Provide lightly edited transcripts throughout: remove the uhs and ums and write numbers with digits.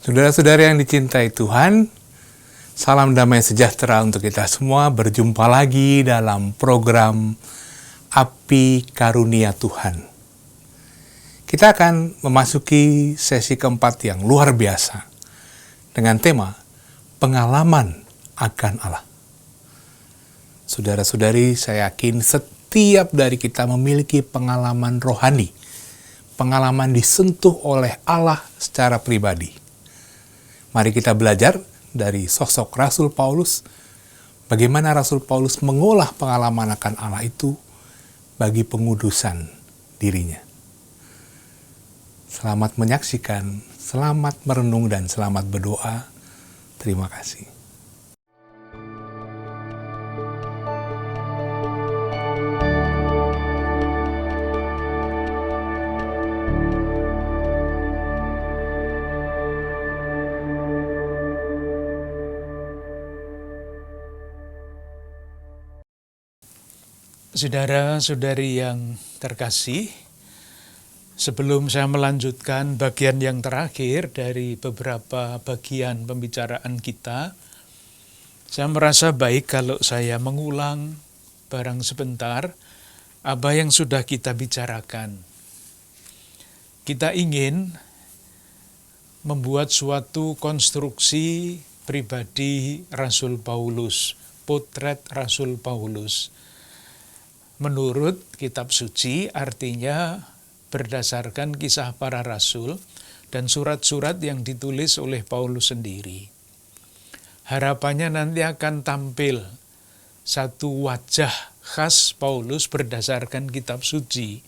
Saudara-saudara yang dicintai Tuhan, salam damai sejahtera untuk kita semua. Berjumpa lagi dalam program Api Karunia Tuhan. Kita akan memasuki sesi keempat yang luar biasa dengan tema pengalaman akan Allah. Saudara-saudari, saya yakin setiap dari kita memiliki pengalaman rohani, pengalaman disentuh oleh Allah secara pribadi. Mari kita belajar dari sosok Rasul Paulus, bagaimana Rasul Paulus mengolah pengalaman akan Allah itu bagi pengudusan dirinya. Selamat menyaksikan, selamat merenung, dan selamat berdoa. Terima kasih. Saudara-saudari yang terkasih, sebelum saya melanjutkan bagian yang terakhir dari beberapa bagian pembicaraan kita, saya merasa baik kalau saya mengulang barang sebentar apa yang sudah kita bicarakan. Kita ingin membuat suatu konstruksi pribadi Rasul Paulus, potret Rasul Paulus. Menurut kitab suci artinya berdasarkan kisah para rasul dan surat-surat yang ditulis oleh Paulus sendiri. Harapannya nanti akan tampil satu wajah khas Paulus berdasarkan kitab suci.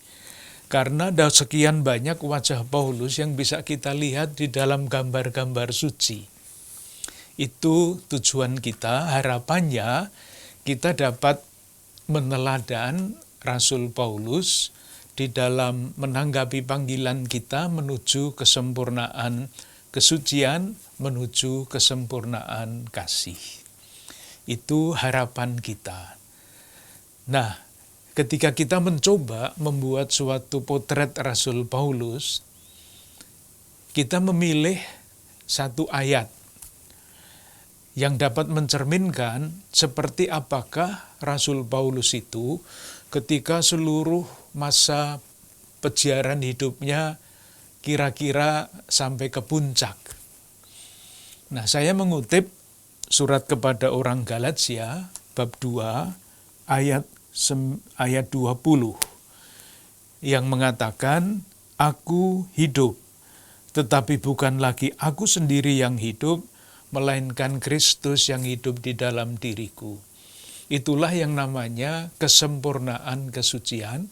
Karena ada sekian banyak wajah Paulus yang bisa kita lihat di dalam gambar-gambar suci. Itu tujuan kita, harapannya kita dapat meneladan Rasul Paulus di dalam menanggapi panggilan kita menuju kesempurnaan kesucian, menuju kesempurnaan kasih. Itu harapan kita. Nah, ketika kita mencoba membuat suatu potret Rasul Paulus, kita memilih satu ayat yang dapat mencerminkan seperti apakah Rasul Paulus itu ketika seluruh masa pejiaran hidupnya kira-kira sampai ke puncak. Nah, saya mengutip surat kepada orang Galatia bab 2 ayat 20 yang mengatakan, "Aku hidup, tetapi bukan lagi aku sendiri yang hidup, melainkan Kristus yang hidup di dalam diriku." Itulah yang namanya kesempurnaan kesucian,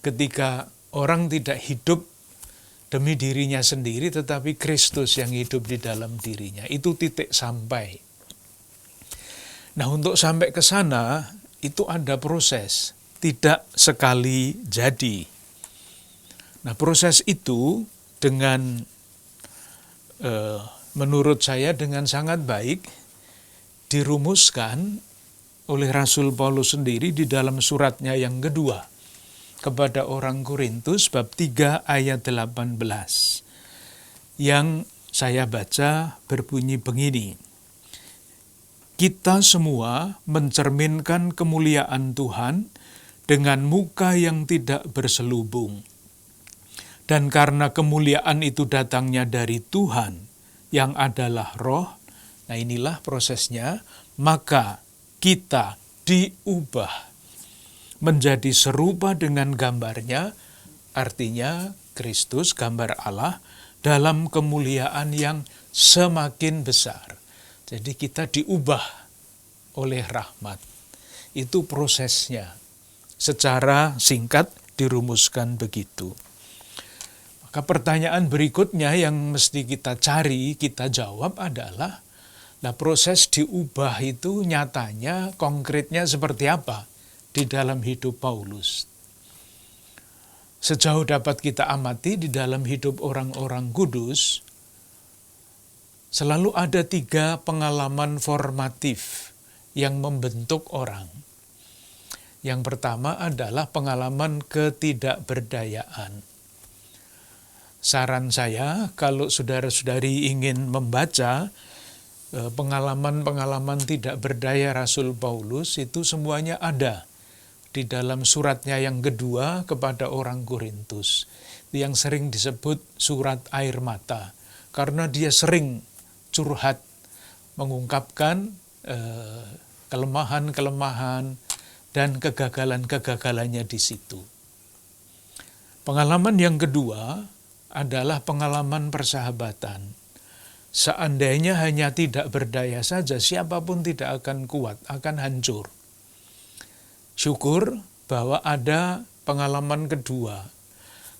ketika orang tidak hidup demi dirinya sendiri, tetapi Kristus yang hidup di dalam dirinya. Itu titik sampai. Nah, untuk sampai ke sana, itu ada proses, tidak sekali jadi. Nah, proses itu dengan menurut saya dengan sangat baik dirumuskan oleh Rasul Paulus sendiri di dalam suratnya yang kedua kepada orang Korintus bab 3 ayat 18 yang saya baca berbunyi begini. "Kita semua mencerminkan kemuliaan Tuhan dengan muka yang tidak berselubung. Dan karena kemuliaan itu datangnya dari Tuhan yang adalah roh," nah inilah prosesnya, "maka kita diubah menjadi serupa dengan gambarnya," artinya Kristus, gambar Allah, "dalam kemuliaan yang semakin besar." Jadi kita diubah oleh rahmat. Itu prosesnya. Secara singkat dirumuskan begitu. Maka pertanyaan berikutnya yang mesti kita cari, kita jawab adalah, nah, proses diubah itu nyatanya, konkretnya seperti apa di dalam hidup Paulus? Sejauh dapat kita amati di dalam hidup orang-orang kudus, selalu ada 3 pengalaman formatif yang membentuk orang. Yang pertama adalah pengalaman ketidakberdayaan. Saran saya, kalau saudara-saudari ingin membaca pengalaman-pengalaman tidak berdaya Rasul Paulus, itu semuanya ada di dalam suratnya yang kedua kepada orang Korintus, yang sering disebut surat air mata, karena dia sering curhat, mengungkapkan kelemahan-kelemahan dan kegagalan-kegagalannya di situ. Pengalaman yang kedua adalah pengalaman persahabatan. Seandainya hanya tidak berdaya saja, siapapun tidak akan kuat, akan hancur. Syukur bahwa ada pengalaman kedua,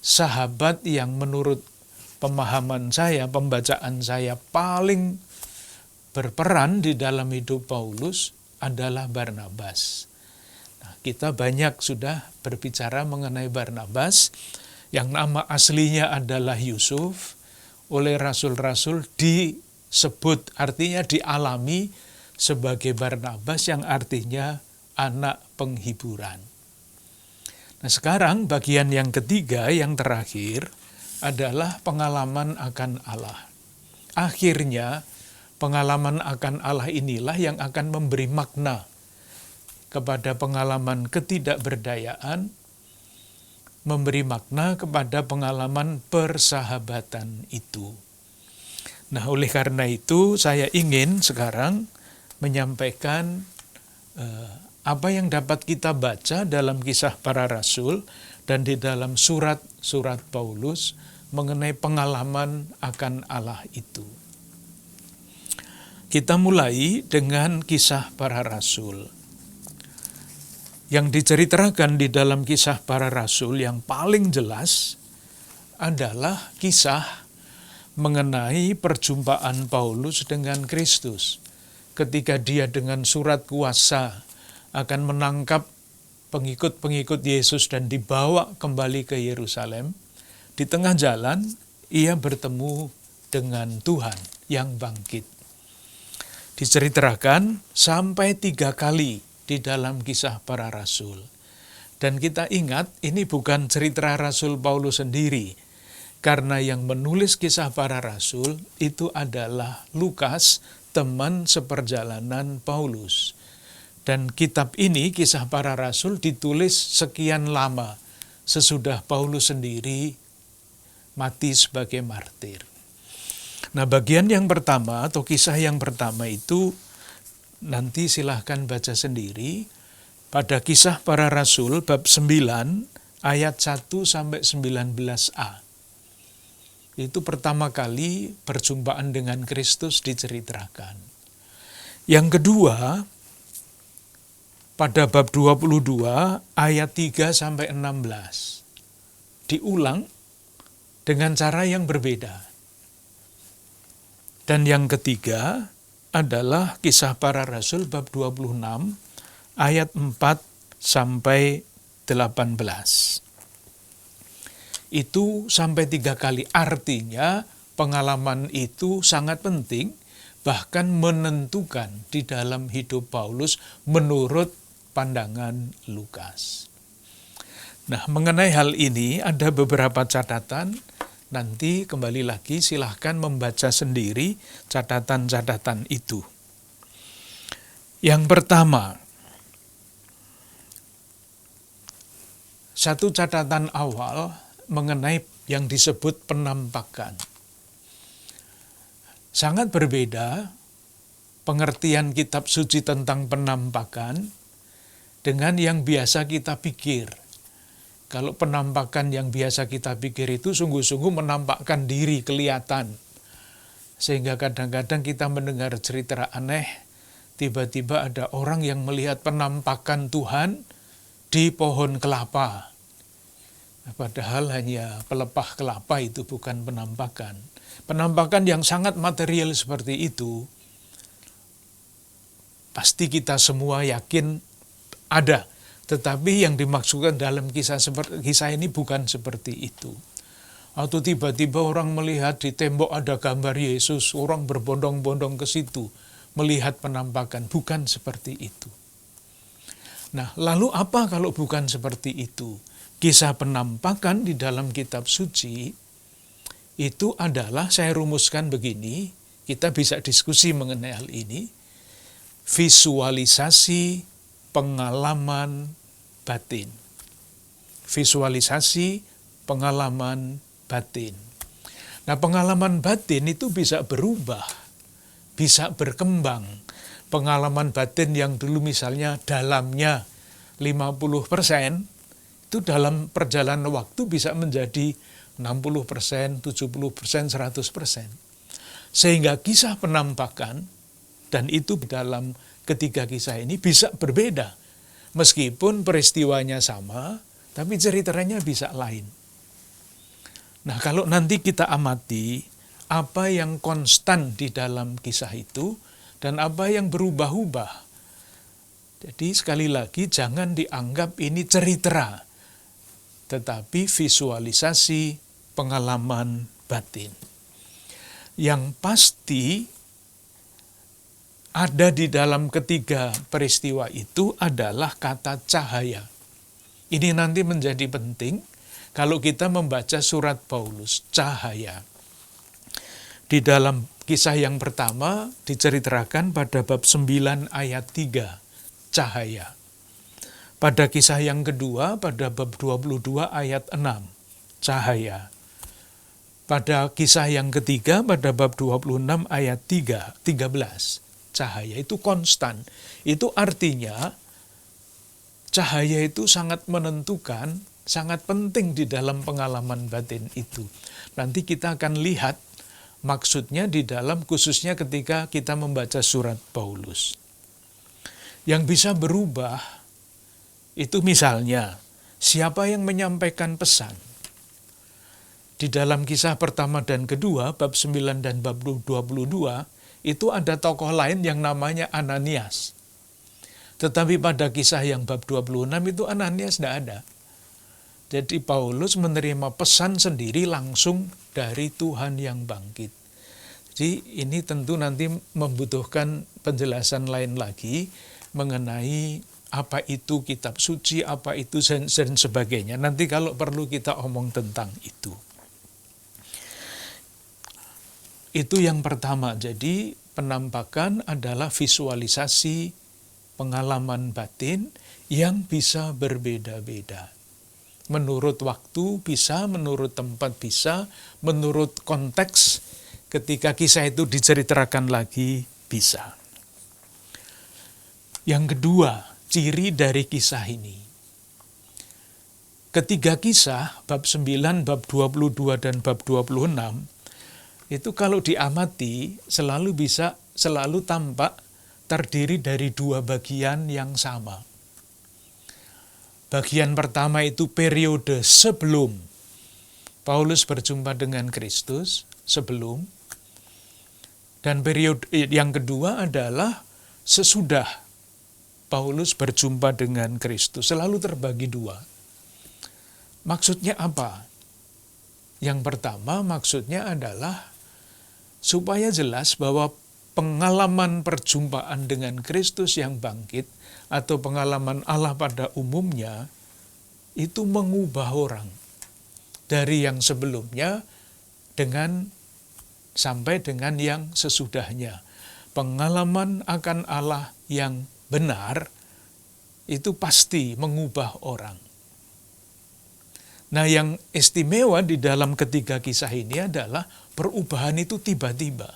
sahabat yang menurut pemahaman saya, pembacaan saya paling berperan di dalam hidup Paulus adalah Barnabas. Nah, kita banyak sudah berbicara mengenai Barnabas, yang nama aslinya adalah Yusuf, oleh rasul-rasul disebut, artinya dialami sebagai Barnabas, yang artinya anak penghiburan. Nah, sekarang bagian yang ketiga, yang terakhir, adalah pengalaman akan Allah. Akhirnya, pengalaman akan Allah inilah yang akan memberi makna kepada pengalaman ketidakberdayaan, memberi makna kepada pengalaman persahabatan itu. Nah, oleh karena itu saya ingin sekarang menyampaikan apa yang dapat kita baca dalam Kisah Para Rasul dan di dalam surat-surat Paulus mengenai pengalaman akan Allah itu. Kita mulai dengan Kisah Para Rasul. Yang diceritakan di dalam Kisah Para Rasul yang paling jelas adalah kisah mengenai perjumpaan Paulus dengan Kristus. Ketika dia dengan surat kuasa akan menangkap pengikut-pengikut Yesus dan dibawa kembali ke Yerusalem, di tengah jalan ia bertemu dengan Tuhan yang bangkit. Diceritakan sampai 3 kali di dalam Kisah Para Rasul. Dan kita ingat, ini bukan cerita Rasul Paulus sendiri, karena yang menulis Kisah Para Rasul itu adalah Lukas, teman seperjalanan Paulus. Dan kitab ini, Kisah Para Rasul, ditulis sekian lama sesudah Paulus sendiri mati sebagai martir. Nah, bagian yang pertama atau kisah yang pertama itu nanti silahkan baca sendiri pada Kisah Para Rasul bab 9 ayat 1-19a. Itu pertama kali perjumpaan dengan Kristus diceritakan. Yang kedua, pada bab 22 ayat 3-16. Diulang dengan cara yang berbeda. Dan yang ketiga adalah Kisah Para Rasul bab 26 ayat 4-18. Itu sampai 3 kali, artinya pengalaman itu sangat penting, bahkan menentukan di dalam hidup Paulus menurut pandangan Lukas. Nah, mengenai hal ini ada beberapa catatan. Nanti kembali lagi silahkan membaca sendiri catatan-catatan itu. Yang pertama, satu catatan awal mengenai yang disebut penampakan. Sangat berbeda pengertian kitab suci tentang penampakan dengan yang biasa kita pikir. Kalau penampakan yang biasa kita pikir itu sungguh-sungguh menampakkan diri, kelihatan. Sehingga kadang-kadang kita mendengar cerita aneh, tiba-tiba ada orang yang melihat penampakan Tuhan di pohon kelapa. Padahal hanya pelepah kelapa, itu bukan penampakan. Penampakan yang sangat material seperti itu, pasti kita semua yakin ada. Tetapi yang dimaksudkan dalam kisah ini bukan seperti itu. Atau tiba-tiba orang melihat di tembok ada gambar Yesus, orang berbondong-bondong ke situ, melihat penampakan. Bukan seperti itu. Nah, lalu apa kalau bukan seperti itu? Kisah penampakan di dalam kitab suci itu adalah, saya rumuskan begini, kita bisa diskusi mengenai hal ini, visualisasi pengalaman batin. Visualisasi pengalaman batin. Nah, pengalaman batin itu bisa berubah, bisa berkembang. Pengalaman batin yang dulu misalnya dalamnya 50%, itu dalam perjalanan waktu bisa menjadi 60%, 70%, 100%. Sehingga kisah penampakan, dan itu dalam ketiga kisah ini bisa berbeda. Meskipun peristiwanya sama, tapi ceritanya bisa lain. Nah, kalau nanti kita amati apa yang konstan di dalam kisah itu dan apa yang berubah-ubah. Jadi sekali lagi jangan dianggap ini cerita, tetapi visualisasi pengalaman batin. Yang pasti ada di dalam ketiga peristiwa itu adalah kata cahaya. Ini nanti menjadi penting kalau kita membaca surat Paulus, cahaya. Di dalam kisah yang pertama diceritakan pada bab 9 ayat 3, cahaya. Pada kisah yang kedua pada bab 22 ayat 6, cahaya. Pada kisah yang ketiga pada bab 26 ayat 13, cahaya itu konstan. Itu artinya cahaya itu sangat menentukan, sangat penting di dalam pengalaman batin itu. Nanti kita akan lihat maksudnya di dalam, khususnya ketika kita membaca surat Paulus. Yang bisa berubah itu misalnya, siapa yang menyampaikan pesan. Di dalam kisah pertama dan kedua, bab 9 dan bab 22, itu ada tokoh lain yang namanya Ananias. Tetapi pada kisah yang bab 26 itu Ananias tidak ada. Jadi Paulus menerima pesan sendiri langsung dari Tuhan yang bangkit. Jadi ini tentu nanti membutuhkan penjelasan lain lagi mengenai apa itu kitab suci, apa itu dan sebagainya. Nanti kalau perlu kita omong tentang itu. Itu yang pertama. Jadi penampakan adalah visualisasi pengalaman batin yang bisa berbeda-beda. Menurut waktu bisa, menurut tempat bisa, menurut konteks ketika kisah itu diceritakan lagi bisa. Yang kedua, ciri dari kisah ini. Ketiga kisah, bab 9, bab 22, dan bab 26, itu kalau diamati selalu tampak terdiri dari dua bagian yang sama. Bagian pertama itu periode sebelum Paulus berjumpa dengan Kristus, sebelum. Dan periode yang kedua adalah sesudah Paulus berjumpa dengan Kristus. Selalu terbagi dua. Maksudnya apa? Yang pertama maksudnya adalah supaya jelas bahwa pengalaman perjumpaan dengan Kristus yang bangkit atau pengalaman Allah pada umumnya itu mengubah orang dari yang sebelumnya sampai dengan yang sesudahnya. Pengalaman akan Allah yang benar itu pasti mengubah orang. Nah, yang istimewa di dalam ketiga kisah ini adalah perubahan itu tiba-tiba.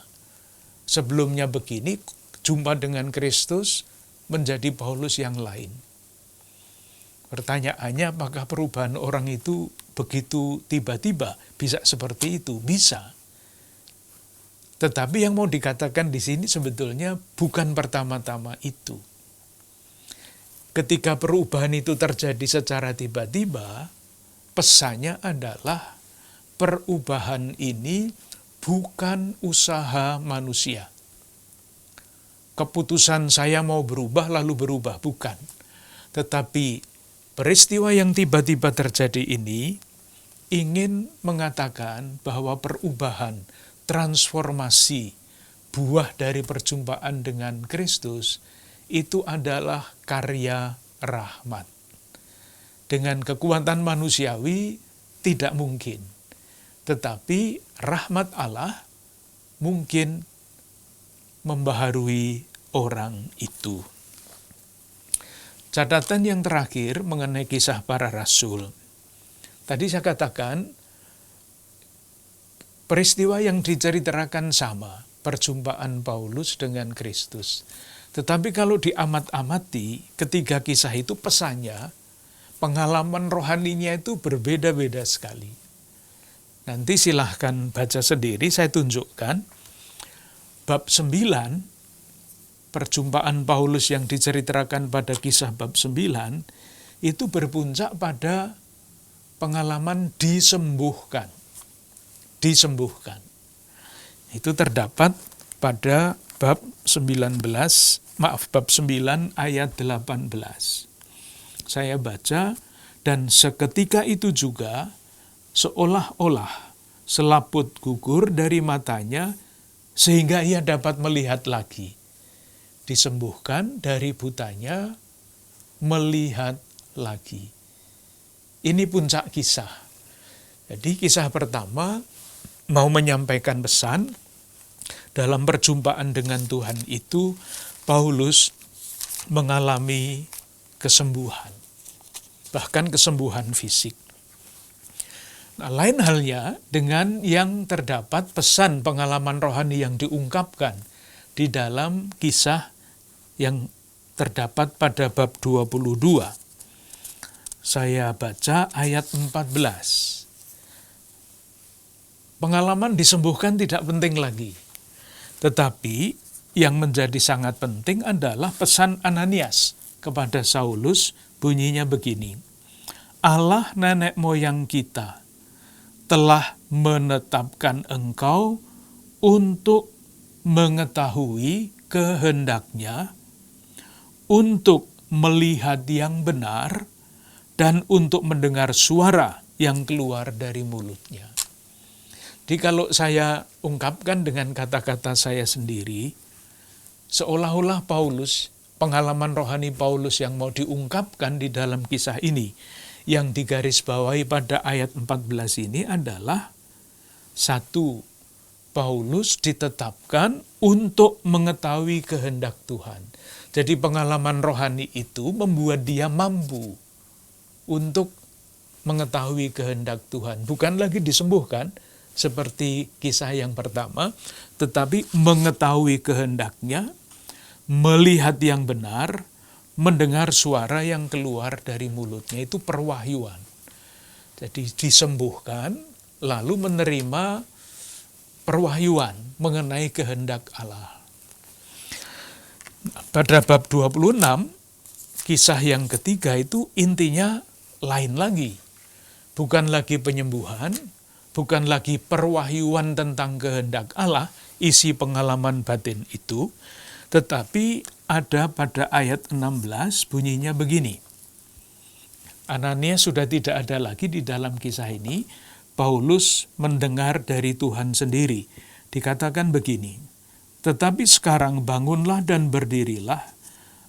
Sebelumnya begini, jumpa dengan Kristus menjadi Paulus yang lain. Pertanyaannya, apakah perubahan orang itu begitu tiba-tiba? Bisa seperti itu? Bisa. Tetapi yang mau dikatakan di sini sebetulnya bukan pertama-tama itu. Ketika perubahan itu terjadi secara tiba-tiba, pesannya adalah perubahan ini bukan usaha manusia. Keputusan saya mau berubah lalu berubah, bukan. Tetapi peristiwa yang tiba-tiba terjadi ini ingin mengatakan bahwa perubahan, transformasi, buah dari perjumpaan dengan Kristus itu adalah karya rahmat. Dengan kekuatan manusiawi tidak mungkin. tetapi rahmat Allah mungkin membaharui orang itu. Catatan yang terakhir mengenai kisah para rasul. Tadi saya katakan, peristiwa yang diceritakan sama, perjumpaan Paulus dengan Kristus. Tetapi kalau diamat-amati, ketiga kisah itu pesannya, pengalaman rohaninya itu berbeda-beda sekali. Nanti silahkan baca sendiri, saya tunjukkan. Bab 9, perjumpaan Paulus yang diceritakan pada kisah bab 9, itu berpuncak pada pengalaman disembuhkan. Disembuhkan. Itu terdapat pada bab 9 ayat 18. Saya baca, dan seketika itu juga seolah-olah selaput gugur dari matanya sehingga ia dapat melihat lagi. Disembuhkan dari butanya, melihat lagi. Ini puncak kisah. Jadi kisah pertama mau menyampaikan pesan. Dalam perjumpaan dengan Tuhan itu, Paulus mengalami kesembuhan. Bahkan kesembuhan fisik. Nah, lain halnya dengan yang terdapat pesan pengalaman rohani yang diungkapkan di dalam kisah yang terdapat pada bab 22. Saya baca ayat 14. Pengalaman disembuhkan tidak penting lagi. Tetapi yang menjadi sangat penting adalah pesan Ananias kepada Saulus, bunyinya begini. Allah nenek moyang kita telah menetapkan engkau untuk mengetahui kehendaknya, untuk melihat yang benar, dan untuk mendengar suara yang keluar dari mulutnya. Jadi kalau saya ungkapkan dengan kata-kata saya sendiri, seolah-olah Paulus, pengalaman rohani Paulus yang mau diungkapkan di dalam kisah ini, yang digarisbawahi pada ayat 14 ini adalah, satu, Paulus ditetapkan untuk mengetahui kehendak Tuhan. Jadi pengalaman rohani itu membuat dia mampu untuk mengetahui kehendak Tuhan. Bukan lagi disembuhkan seperti kisah yang pertama, tetapi mengetahui kehendaknya, melihat yang benar, mendengar suara yang keluar dari mulutnya. Itu perwahyuan. Jadi disembuhkan, lalu menerima perwahyuan mengenai kehendak Allah. Pada bab 26, kisah yang ketiga itu intinya lain lagi. Bukan lagi penyembuhan, bukan lagi perwahyuan tentang kehendak Allah, isi pengalaman batin itu, tetapi ada pada ayat 16 bunyinya begini. Ananias sudah tidak ada lagi di dalam kisah ini, Paulus mendengar dari Tuhan sendiri. Dikatakan begini, tetapi sekarang bangunlah dan berdirilah,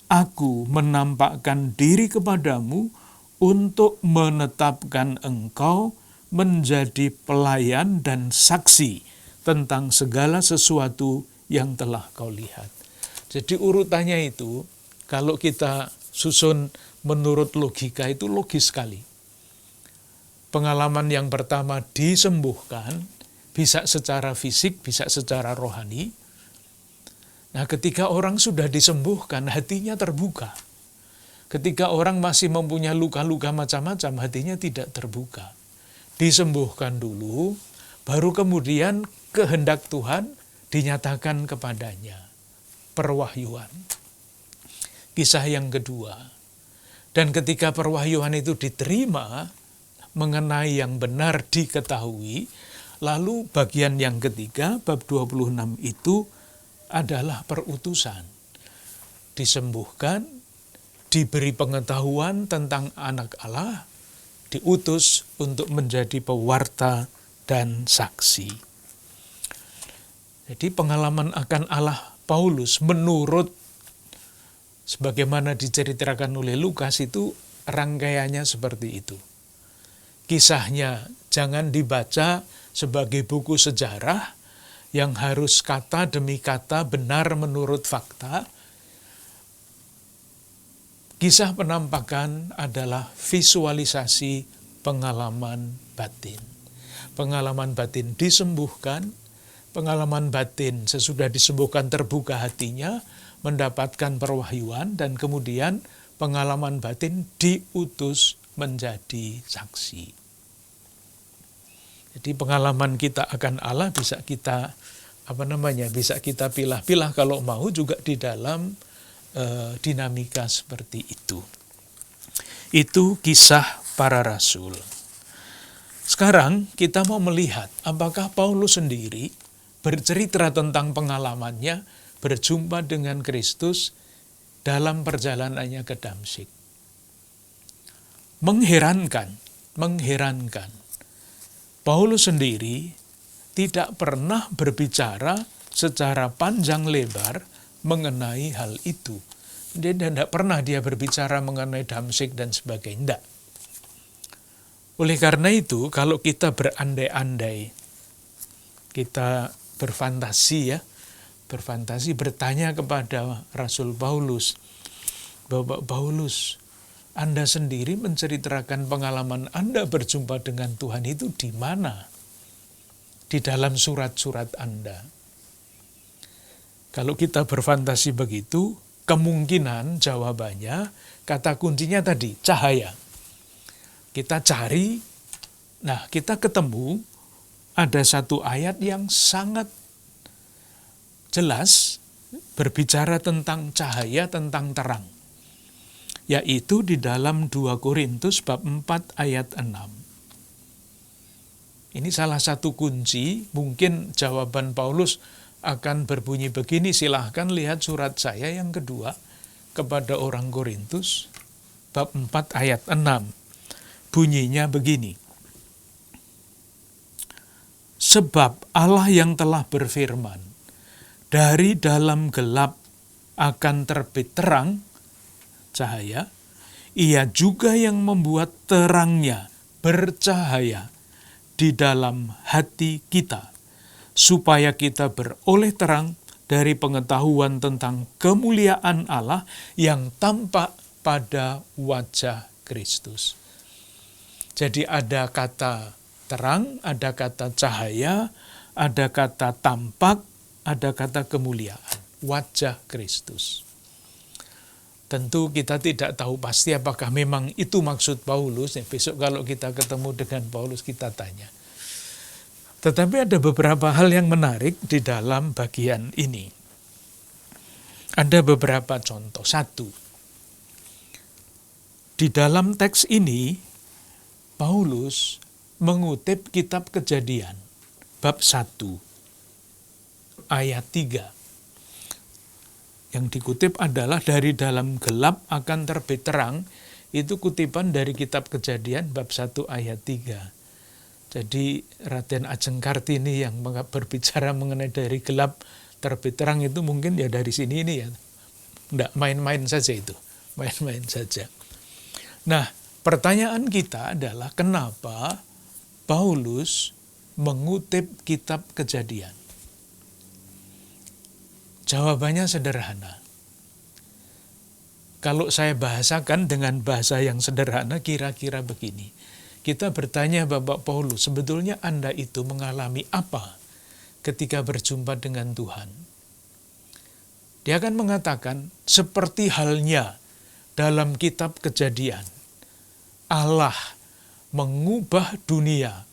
aku menampakkan diri kepadamu untuk menetapkan engkau menjadi pelayan dan saksi tentang segala sesuatu yang telah kau lihat. Jadi urutannya itu, kalau kita susun menurut logika itu logis sekali. Pengalaman yang pertama disembuhkan, bisa secara fisik, bisa secara rohani. Nah, ketika orang sudah disembuhkan, hatinya terbuka. Ketika orang masih mempunyai luka-luka macam-macam, hatinya tidak terbuka. Disembuhkan dulu, baru kemudian kehendak Tuhan dinyatakan kepadanya. Perwahyuan. Kisah yang kedua. Dan ketika perwahyuan itu diterima, mengenai yang benar diketahui, lalu bagian yang ketiga, bab 26 itu adalah perutusan. Disembuhkan, diberi pengetahuan tentang anak Allah, diutus untuk menjadi pewarta dan saksi. Jadi pengalaman akan Allah Paulus menurut sebagaimana diceritakan oleh Lukas itu rangkaiannya seperti itu. Kisahnya jangan dibaca sebagai buku sejarah yang harus kata demi kata benar menurut fakta. Kisah penampakan adalah visualisasi pengalaman batin. Pengalaman batin disembuhkan, pengalaman batin sesudah disembuhkan terbuka hatinya, mendapatkan perwahyuan, dan kemudian pengalaman batin diutus menjadi saksi. Jadi pengalaman kita akan Allah bisa kita bisa kita pilah-pilah kalau mau juga di dalam dinamika seperti itu. Itu kisah para rasul. Sekarang kita mau melihat apakah Paulus sendiri bercerita tentang pengalamannya berjumpa dengan Kristus dalam perjalanannya ke Damsyik. Mengherankan. Paulus sendiri tidak pernah berbicara secara panjang lebar mengenai hal itu. Tidak pernah dia berbicara mengenai Damsyik dan sebagainya. Tidak. Oleh karena itu, kalau kita berandai-andai, kita berfantasi bertanya kepada Rasul Paulus, Bapak Paulus, Anda sendiri menceritakan pengalaman Anda berjumpa dengan Tuhan itu di mana? Di dalam surat-surat Anda. Kalau kita berfantasi begitu, kemungkinan jawabannya, kata kuncinya tadi, cahaya. Kita cari, kita ketemu ada satu ayat yang sangat jelas berbicara tentang cahaya, tentang terang. Yaitu di dalam 2 Korintus bab 4 ayat 6. Ini salah satu kunci, mungkin jawaban Paulus akan berbunyi begini, silahkan lihat surat saya yang kedua kepada orang Korintus, bab 4 ayat 6. Bunyinya begini. Sebab Allah yang telah berfirman, dari dalam gelap akan terbit terang, cahaya, ia juga yang membuat terangnya bercahaya di dalam hati kita, supaya kita beroleh terang dari pengetahuan tentang kemuliaan Allah yang tampak pada wajah Kristus. Jadi ada kata terang, ada kata cahaya, ada kata tampak, ada kata kemuliaan, wajah Kristus. Tentu kita tidak tahu pasti apakah memang itu maksud Paulus. Besok kalau kita ketemu dengan Paulus kita tanya. Tetapi ada beberapa hal yang menarik di dalam bagian ini. Ada beberapa contoh. Satu, di dalam teks ini Paulus mengutip kitab Kejadian bab 1 ayat 3. Yang dikutip adalah dari dalam gelap akan terbit terang. Itu kutipan dari kitab Kejadian bab 1 ayat 3. Jadi Raden Ajeng Kartini yang berbicara mengenai dari gelap terbit terang itu mungkin ya dari sini ini ya. Enggak main-main saja itu. Main-main saja. Nah, pertanyaan kita adalah kenapa Paulus mengutip kitab Kejadian? Jawabannya sederhana. Kalau saya bahasakan dengan bahasa yang sederhana, kira-kira begini. Kita bertanya Bapak Paulus, sebetulnya Anda itu mengalami apa ketika berjumpa dengan Tuhan? Dia akan mengatakan, seperti halnya dalam kitab Kejadian, Allah mengubah dunia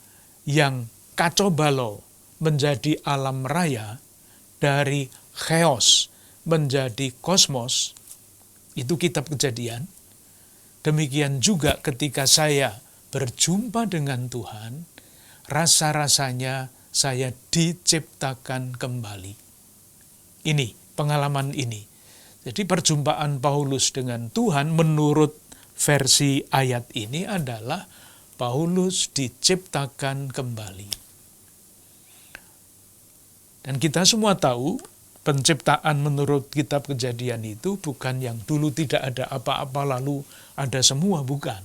yang kacau balau menjadi alam raya, dari chaos menjadi kosmos, itu kitab Kejadian. Demikian juga ketika saya berjumpa dengan Tuhan, rasa-rasanya saya diciptakan kembali. Ini, pengalaman ini. Jadi perjumpaan Paulus dengan Tuhan menurut versi ayat ini adalah Paulus diciptakan kembali. Dan kita semua tahu, penciptaan menurut kitab Kejadian itu bukan yang dulu tidak ada apa-apa lalu ada semua, bukan.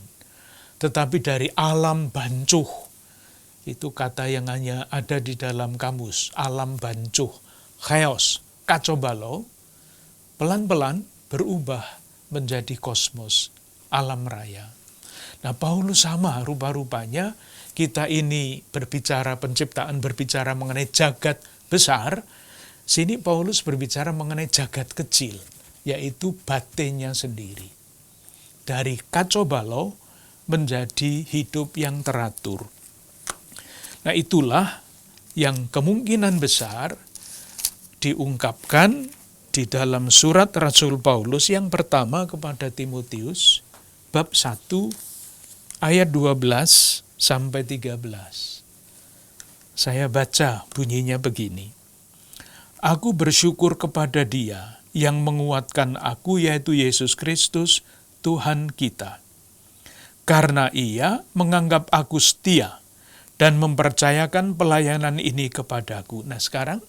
tetapi dari alam bancuh. Itu kata yang hanya ada di dalam kamus, alam bancuh, chaos, kacau balau, pelan-pelan berubah menjadi kosmos, alam raya. Nah, Paulus sama rupa-rupanya, kita ini berbicara penciptaan, berbicara mengenai jagat besar, sini Paulus berbicara mengenai jagat kecil, yaitu batinnya sendiri. Dari kacau balau menjadi hidup yang teratur. Nah, itulah yang kemungkinan besar diungkapkan di dalam surat Rasul Paulus yang pertama kepada Timotius, bab 1, ayat 12 sampai 13. Saya baca bunyinya begini. Aku bersyukur kepada Dia yang menguatkan aku, yaitu Yesus Kristus, Tuhan kita. Karena Ia menganggap aku setia dan mempercayakan pelayanan ini kepadaku. Nah, sekarang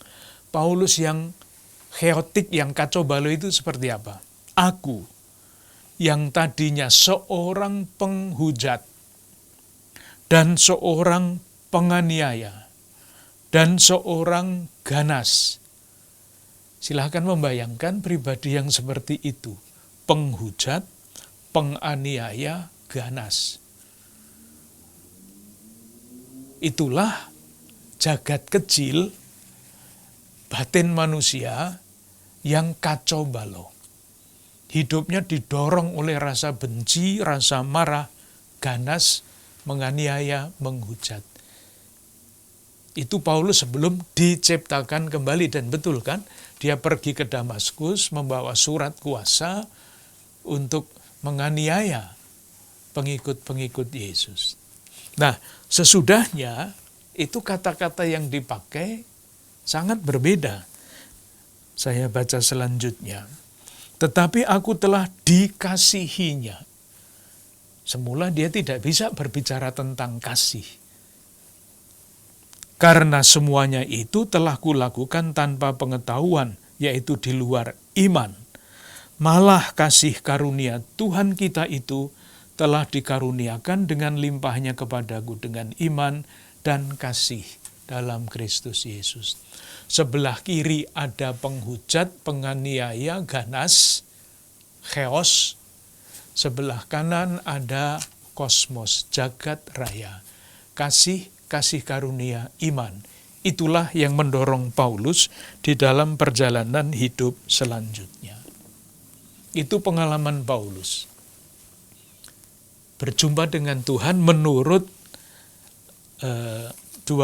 Paulus yang chaotic, yang kacau balau itu seperti apa? Aku yang tadinya seorang penghujat dan seorang penganiaya dan seorang ganas. Silahkan membayangkan pribadi yang seperti itu. Penghujat, penganiaya, ganas. Itulah jagat kecil batin manusia yang kacau balau. Hidupnya didorong oleh rasa benci, rasa marah, ganas, menganiaya, menghujat. Itu Paulus sebelum diciptakan kembali, dan betul kan? Dia pergi ke Damaskus membawa surat kuasa untuk menganiaya pengikut-pengikut Yesus. Nah, sesudahnya itu kata-kata yang dipakai sangat berbeda. Saya baca selanjutnya. Tetapi aku telah dikasihinya. Semula dia tidak bisa berbicara tentang kasih. Karena semuanya itu telah kulakukan tanpa pengetahuan, yaitu di luar iman. Malah kasih karunia Tuhan kita itu telah dikaruniakan dengan limpahnya kepadaku dengan iman dan kasih dalam Kristus Yesus. Sebelah kiri ada penghujat, penganiaya, ganas, chaos. Sebelah kanan ada kosmos, jagat raya. Kasih karunia, iman. Itulah yang mendorong Paulus di dalam perjalanan hidup selanjutnya. Itu pengalaman Paulus. Berjumpa dengan Tuhan menurut 2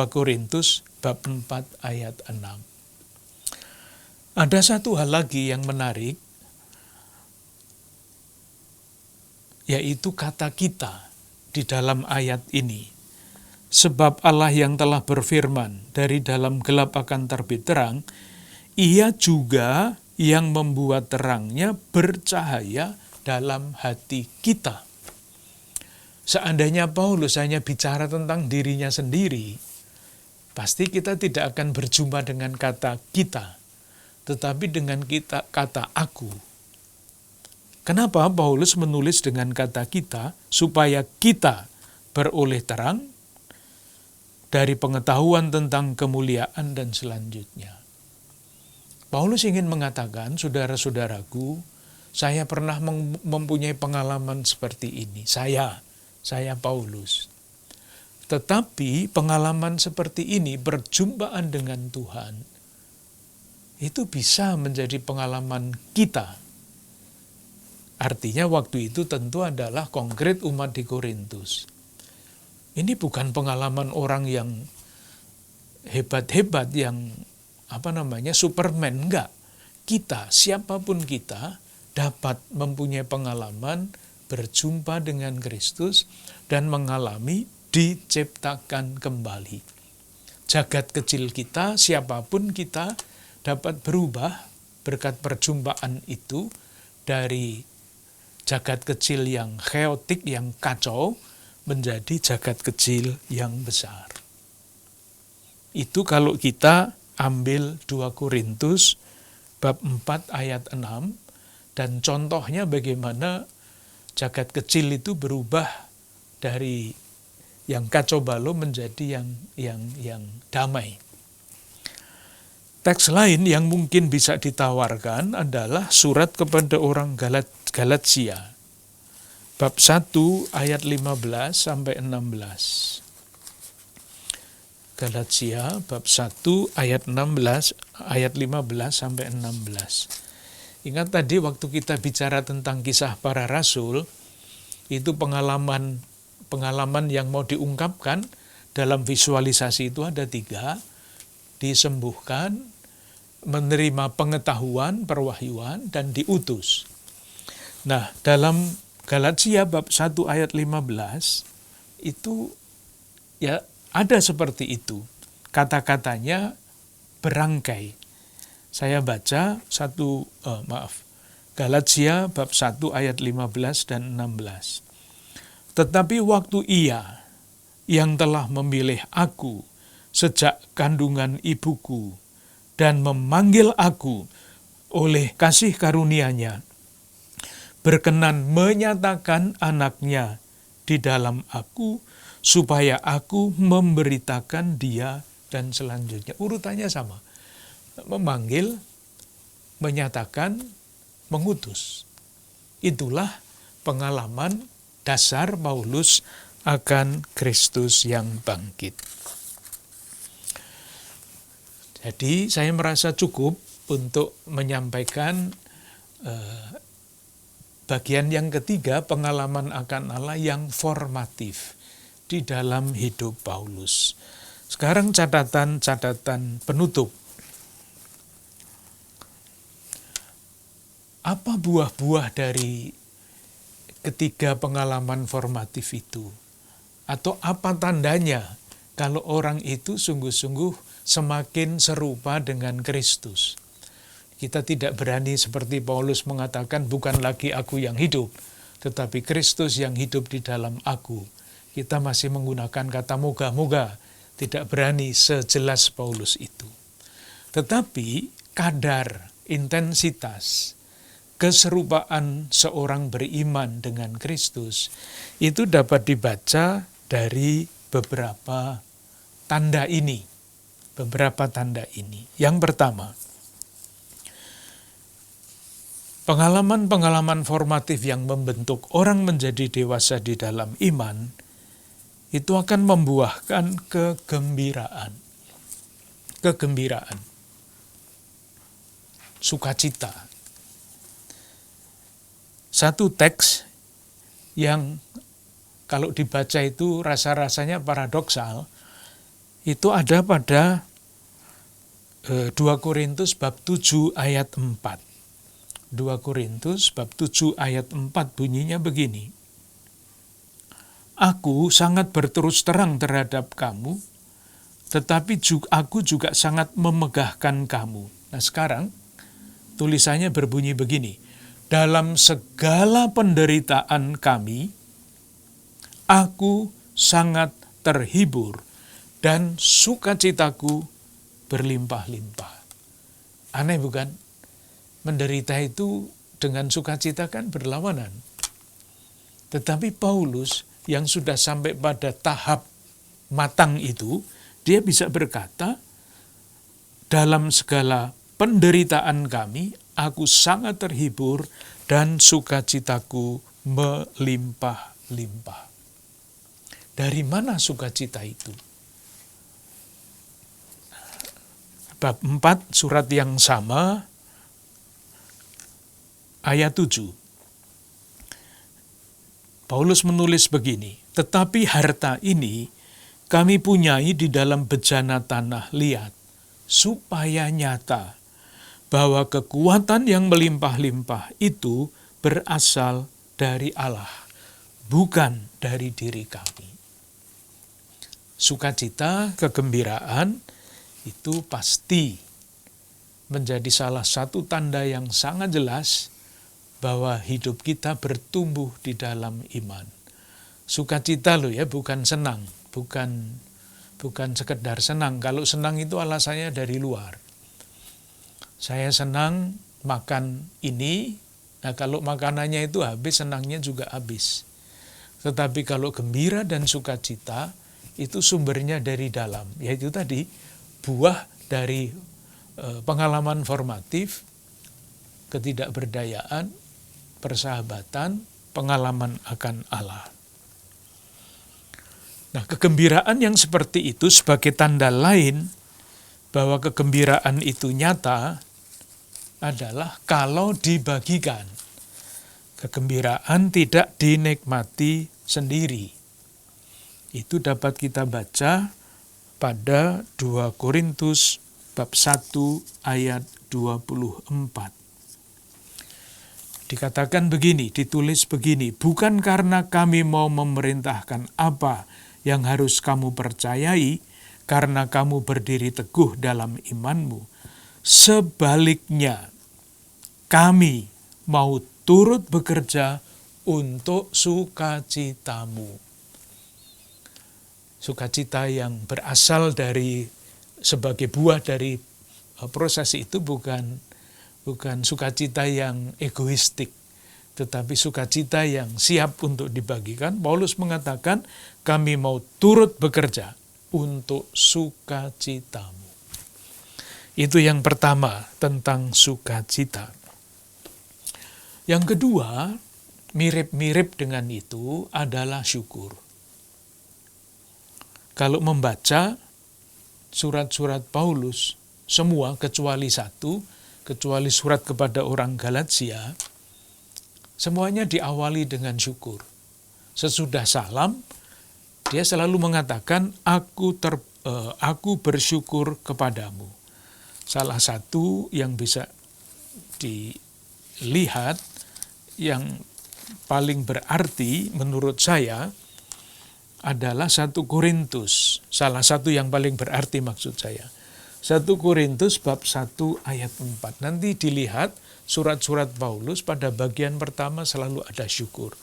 Korintus bab 4 ayat 6. Ada satu hal lagi yang menarik, yaitu kata kita di dalam ayat ini. Sebab Allah yang telah berfirman, dari dalam gelap akan terbit terang, Ia juga yang membuat terangnya bercahaya dalam hati kita. Seandainya Paulus hanya bicara tentang dirinya sendiri, pasti kita tidak akan berjumpa dengan kata kita, tetapi dengan kata aku. Kenapa Paulus menulis dengan kata kita? Supaya kita beroleh terang dari pengetahuan tentang kemuliaan dan selanjutnya. Paulus ingin mengatakan, saudara-saudaraku, saya pernah mempunyai pengalaman seperti ini. Saya Paulus. Tetapi pengalaman seperti ini, perjumpaan dengan Tuhan, itu bisa menjadi pengalaman kita. Artinya waktu itu tentu adalah konkret umat di Korintus. Ini bukan pengalaman orang yang hebat-hebat, yang Superman, enggak. Kita, siapapun kita, dapat mempunyai pengalaman berjumpa dengan Kristus dan mengalami diciptakan kembali. Jagat kecil kita, siapapun kita, dapat berubah berkat perjumpaan itu dari jagat kecil yang chaotic, yang kacau, menjadi jagat kecil yang besar. Itu kalau kita ambil 2 Korintus bab 4 ayat 6, dan contohnya bagaimana jagat kecil itu berubah dari yang kacau balau menjadi yang damai. Teks lain yang mungkin bisa ditawarkan adalah surat kepada orang Galatia. Bab 1 ayat 15 sampai 16. Galatia bab 1 ayat 15 sampai 16. Ingat tadi waktu kita bicara tentang kisah para rasul, itu pengalaman yang mau diungkapkan dalam visualisasi itu ada 3, disembuhkan, menerima pengetahuan, perwahyuan, dan diutus. Nah, dalam Galatia bab 1 ayat 15, itu ya ada seperti itu. Kata-katanya berangkai. Saya baca Galatia bab 1 ayat 15 dan 16. Tetapi waktu Ia yang telah memilih aku sejak kandungan ibuku dan memanggil aku oleh kasih karunia-Nya, berkenan menyatakan anaknya di dalam aku, supaya aku memberitakan Dia dan selanjutnya. Urutannya sama. Memanggil, menyatakan, mengutus. Itulah pengalaman dasar Paulus akan Kristus yang bangkit. Jadi saya merasa cukup untuk menyampaikan bagian yang ketiga, pengalaman akan Allah yang formatif di dalam hidup Paulus. Sekarang catatan penutup. Apa buah-buah dari ketiga pengalaman formatif itu? Atau apa tandanya kalau orang itu sungguh-sungguh semakin serupa dengan Kristus? Kita tidak berani seperti Paulus mengatakan, bukan lagi aku yang hidup, tetapi Kristus yang hidup di dalam aku. Kita masih menggunakan kata moga-moga, tidak berani sejelas Paulus itu. Tetapi kadar, intensitas, keserupaan seorang beriman dengan Kristus itu dapat dibaca dari beberapa tanda ini. Yang pertama, pengalaman-pengalaman formatif yang membentuk orang menjadi dewasa di dalam iman itu akan membuahkan kegembiraan, sukacita. Satu teks yang kalau dibaca itu rasa-rasanya paradoksal, itu ada pada 2 Korintus bab 7 ayat 4. 2 Korintus bab 7 ayat 4 bunyinya begini. Aku sangat berterus terang terhadap kamu, tetapi aku juga sangat memegahkan kamu. Nah sekarang tulisannya berbunyi begini. Dalam segala penderitaan kami, aku sangat terhibur dan sukacitaku berlimpah-limpah. Aneh bukan? Menderita itu dengan sukacita kan berlawanan. Tetapi Paulus yang sudah sampai pada tahap matang itu, dia bisa berkata, dalam segala penderitaan kami, aku sangat terhibur dan sukacitaku melimpah-limpah. Dari mana sukacita itu? Bab 4 surat yang sama, ayat 7. Paulus menulis begini, tetapi harta ini kami punyai di dalam bejana tanah liat, supaya nyata bahwa kekuatan yang melimpah-limpah itu berasal dari Allah, bukan dari diri kami. Sukacita, kegembiraan itu pasti menjadi salah satu tanda yang sangat jelas bahwa hidup kita bertumbuh di dalam iman. Sukacita loh ya, bukan senang, bukan sekedar senang. Kalau senang itu alasannya dari luar. Saya senang makan ini, nah kalau makanannya itu habis, senangnya juga habis. Tetapi kalau gembira dan sukacita itu sumbernya dari dalam, yaitu tadi buah dari pengalaman formatif, ketidakberdayaan, persahabatan, pengalaman akan Allah. Nah, kegembiraan yang seperti itu sebagai tanda lain bahwa kegembiraan itu nyata adalah kalau dibagikan. Kegembiraan tidak dinikmati sendiri. Itu dapat kita baca pada 2 Korintus bab 1 ayat 24. Dikatakan begini, ditulis begini, bukan karena kami mau memerintahkan apa yang harus kamu percayai, karena kamu berdiri teguh dalam imanmu. Sebaliknya, kami mau turut bekerja untuk sukacitamu. Sukacita yang berasal dari sebagai buah dari proses itu bukan sukacita yang egoistik, tetapi sukacita yang siap untuk dibagikan. Paulus mengatakan, kami mau turut bekerja untuk sukacitamu. Itu yang pertama tentang sukacita. Yang kedua, mirip-mirip dengan itu adalah syukur. Kalau membaca surat-surat Paulus, semua kecuali satu, kecuali surat kepada orang Galatia, semuanya diawali dengan syukur. Sesudah salam, dia selalu mengatakan, aku bersyukur kepadamu. Salah satu yang bisa dilihat, yang paling berarti menurut saya, adalah 1 Korintus. Salah satu yang paling berarti maksud saya. 1 Korintus bab 1 ayat 4. Nanti dilihat surat-surat Paulus pada bagian pertama selalu ada syukur.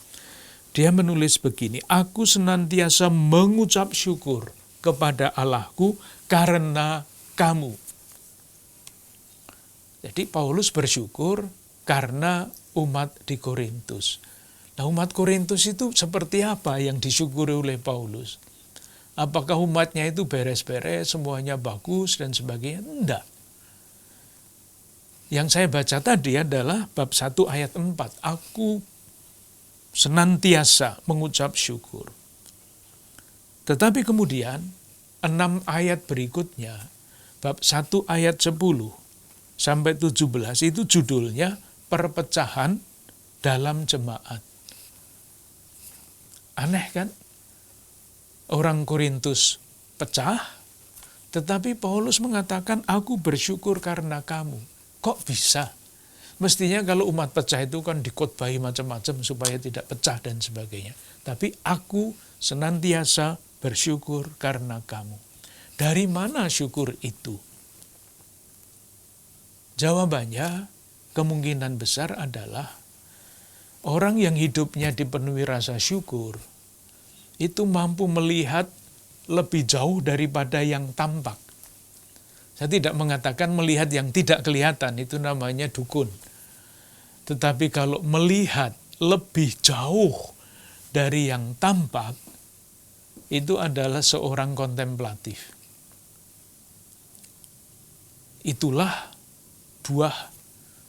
Dia menulis begini, aku senantiasa mengucap syukur kepada Allahku karena kamu. Jadi Paulus bersyukur karena umat di Korintus. Nah, umat Korintus itu seperti apa yang disyukuri oleh Paulus? Apakah umatnya itu beres-beres, semuanya bagus dan sebagainya? Enggak. Yang saya baca tadi adalah bab 1 ayat 4. Aku senantiasa mengucap syukur. Tetapi kemudian 6 ayat berikutnya, bab 1 ayat 10 sampai 17 itu judulnya perpecahan dalam jemaat. Aneh kan? Orang Korintus pecah, tetapi Paulus mengatakan, aku bersyukur karena kamu. Kok bisa? Mestinya kalau umat pecah itu kan dikhotbahi macam-macam supaya tidak pecah dan sebagainya. Tapi aku senantiasa bersyukur karena kamu. Dari mana syukur itu? Jawabannya kemungkinan besar adalah orang yang hidupnya dipenuhi rasa syukur itu mampu melihat lebih jauh daripada yang tampak. Saya tidak mengatakan melihat yang tidak kelihatan, itu namanya dukun. Tetapi kalau melihat lebih jauh dari yang tampak, itu adalah seorang kontemplatif. Itulah buah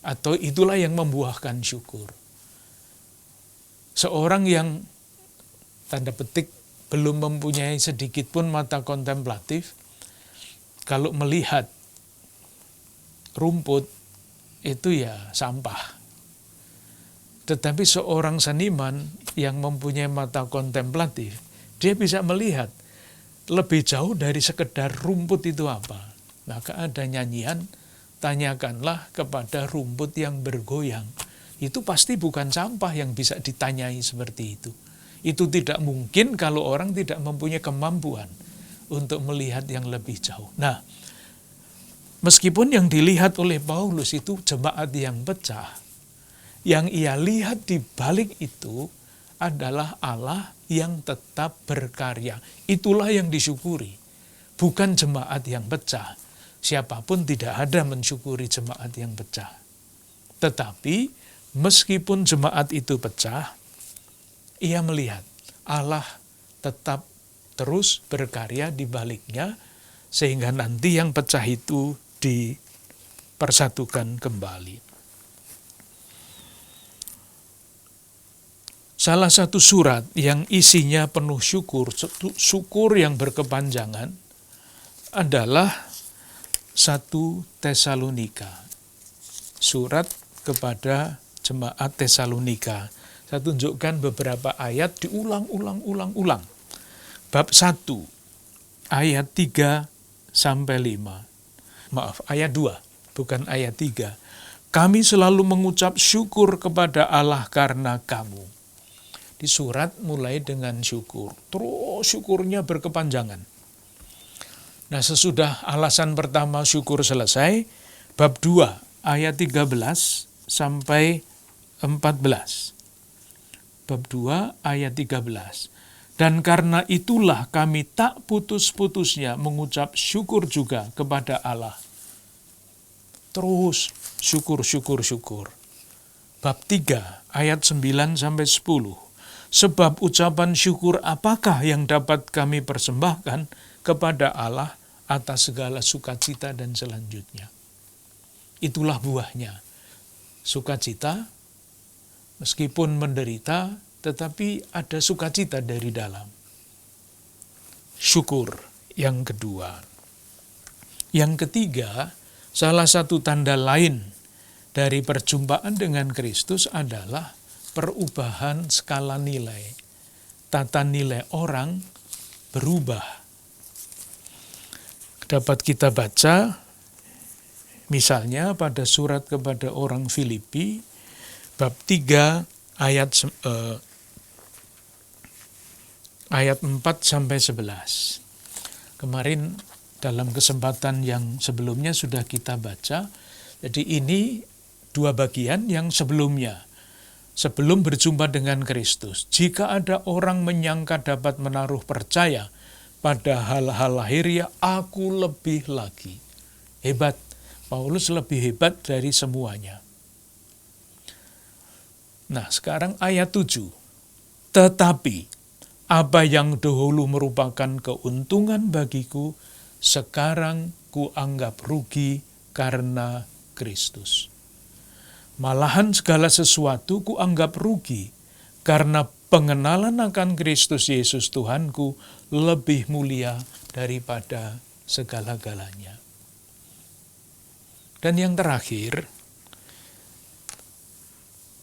atau itulah yang membuahkan syukur. Seorang yang tanda petik belum mempunyai sedikit pun mata kontemplatif, kalau melihat rumput itu ya sampah. Tetapi seorang seniman yang mempunyai mata kontemplatif, dia bisa melihat lebih jauh dari sekedar rumput itu apa. Maka ada nyanyian, tanyakanlah kepada rumput yang bergoyang. Itu pasti bukan sampah yang bisa ditanyai seperti itu. Itu tidak mungkin kalau orang tidak mempunyai kemampuan untuk melihat yang lebih jauh. Nah, meskipun yang dilihat oleh Paulus itu jemaat yang pecah, yang ia lihat di balik itu adalah Allah yang tetap berkarya. Itulah yang disyukuri, bukan jemaat yang pecah. Siapapun tidak ada mensyukuri jemaat yang pecah. Tetapi meskipun jemaat itu pecah, ia melihat Allah tetap terus berkarya di baliknya, sehingga nanti yang pecah itu dipersatukan kembali. Salah satu surat yang isinya penuh syukur yang berkepanjangan adalah 1 Tesalonika. Surat kepada jemaat Tesalonika. Saya tunjukkan beberapa ayat diulang-ulang. Bab 1, ayat 3 sampai 5. Maaf, ayat 2, bukan ayat 3. Kami selalu mengucap syukur kepada Allah karena kamu. Di surat mulai dengan syukur, terus syukurnya berkepanjangan. Nah, sesudah alasan pertama syukur selesai, bab 2 ayat 13 sampai 14. Bab 2 ayat 13. Dan karena itulah kami tak putus-putusnya mengucap syukur juga kepada Allah. Terus syukur. Bab 3 ayat 9 sampai 10. Sebab ucapan syukur apakah yang dapat kami persembahkan kepada Allah atas segala sukacita dan selanjutnya. Itulah buahnya. Sukacita, meskipun menderita, tetapi ada sukacita dari dalam. Syukur yang kedua. Yang ketiga, salah satu tanda lain dari perjumpaan dengan Kristus adalah perubahan skala nilai. Tata nilai orang berubah. Dapat kita baca, misalnya pada surat kepada orang Filipi, bab 3 ayat 4 sampai 11. Kemarin dalam kesempatan yang sebelumnya sudah kita baca. Jadi ini 2 bagian yang sebelumnya. Sebelum berjumpa dengan Kristus, jika ada orang menyangka dapat menaruh percaya pada hal-hal lahiriah, aku lebih lagi. Hebat, Paulus lebih hebat dari semuanya. Nah, sekarang ayat 7. Tetapi, apa yang dahulu merupakan keuntungan bagiku, sekarang kuanggap rugi karena Kristus. Malahan segala sesuatu kuanggap rugi, karena pengenalan akan Kristus Yesus Tuhanku lebih mulia daripada segala-galanya. Dan yang terakhir,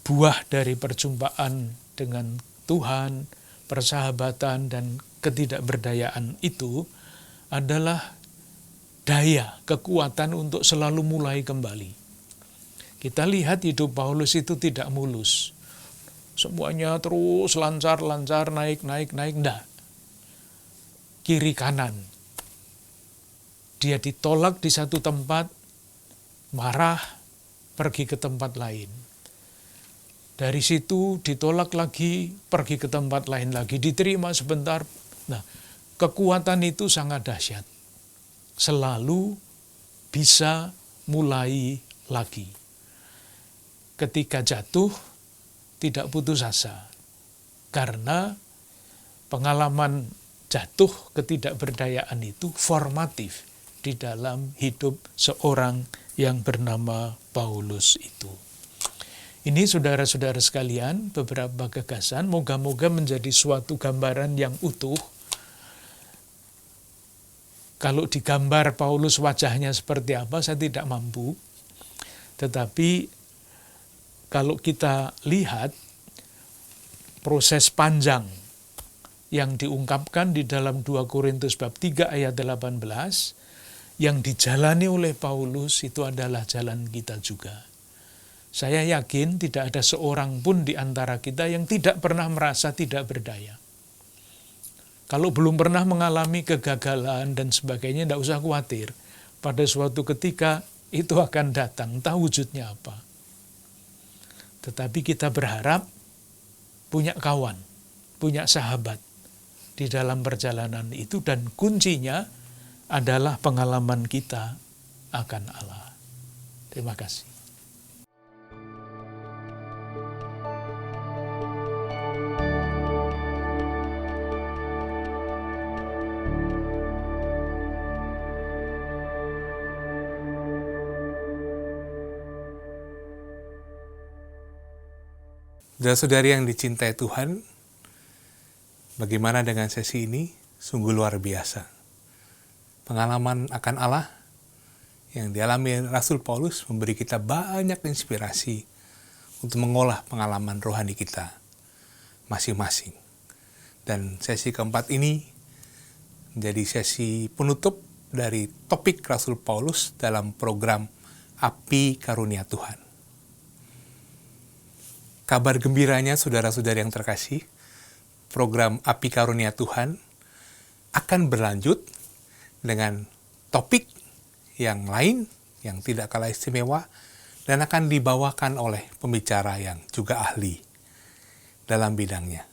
buah dari perjumpaan dengan Tuhan, persahabatan dan ketidakberdayaan itu adalah daya, kekuatan untuk selalu mulai kembali. Kita lihat hidup Paulus itu tidak mulus. Semuanya terus lancar, naik, enggak. Kiri kanan. Dia ditolak di satu tempat, marah, pergi ke tempat lain. Dari situ ditolak lagi, pergi ke tempat lain lagi, diterima sebentar. Nah, kekuatan itu sangat dahsyat. Selalu bisa mulai lagi. Ketika jatuh, tidak putus asa. Karena pengalaman jatuh ketidakberdayaan itu formatif di dalam hidup seorang yang bernama Paulus itu. Ini saudara-saudara sekalian, beberapa gagasan, moga-moga menjadi suatu gambaran yang utuh. Kalau digambar Paulus wajahnya seperti apa, saya tidak mampu. Tetapi kalau kita lihat proses panjang yang diungkapkan di dalam 2 Korintus bab 3 ayat 18, yang dijalani oleh Paulus itu adalah jalan kita juga. Saya yakin tidak ada seorang pun di antara kita yang tidak pernah merasa tidak berdaya. Kalau belum pernah mengalami kegagalan dan sebagainya, tidak usah khawatir. Pada suatu ketika itu akan datang, entah wujudnya apa. Tetapi kita berharap punya kawan, punya sahabat di dalam perjalanan itu, dan kuncinya adalah pengalaman kita akan Allah. Terima kasih. Saudara-saudari yang dicintai Tuhan, bagaimana dengan sesi ini? Sungguh luar biasa. Pengalaman akan Allah yang dialami Rasul Paulus memberi kita banyak inspirasi untuk mengolah pengalaman rohani kita masing-masing. Dan sesi keempat ini menjadi sesi penutup dari topik Rasul Paulus dalam program Api Karunia Tuhan. Kabar gembiranya saudara-saudari yang terkasih, program Api Karunia Tuhan akan berlanjut dengan topik yang lain yang tidak kalah istimewa dan akan dibawakan oleh pembicara yang juga ahli dalam bidangnya.